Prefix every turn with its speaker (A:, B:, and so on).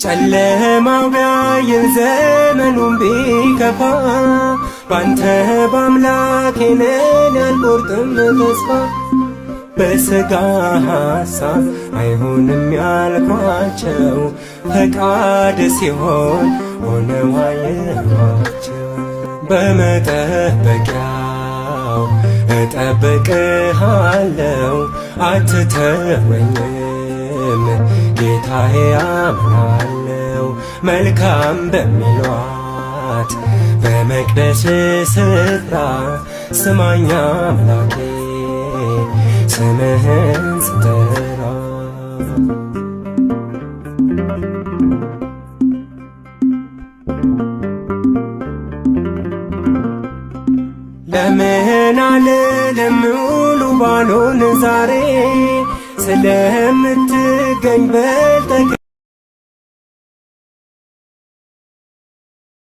A: ጨለማው ቢያየን ዘመኑን ቢከፋ ባንተ በአምላኬ ነኝ አልቆርጥም ተስፋ። በሥጋ ሐሳብ አይሆንም ያልኳቸው ፈቃድ ሲሆን ሆነው አየኋቸው። በመጠበቂያው እጠብቅሃለው አትተወኝም ጌታዬ አምናለው። መልካም በሚሏት በመቅደስ ስፍራ ስማኝ አምላኬ ስምህን ስጠራ። ለምን አልልም ሙሉ ባልሆን ዛሬ ስለምትገኝ በልጠቅ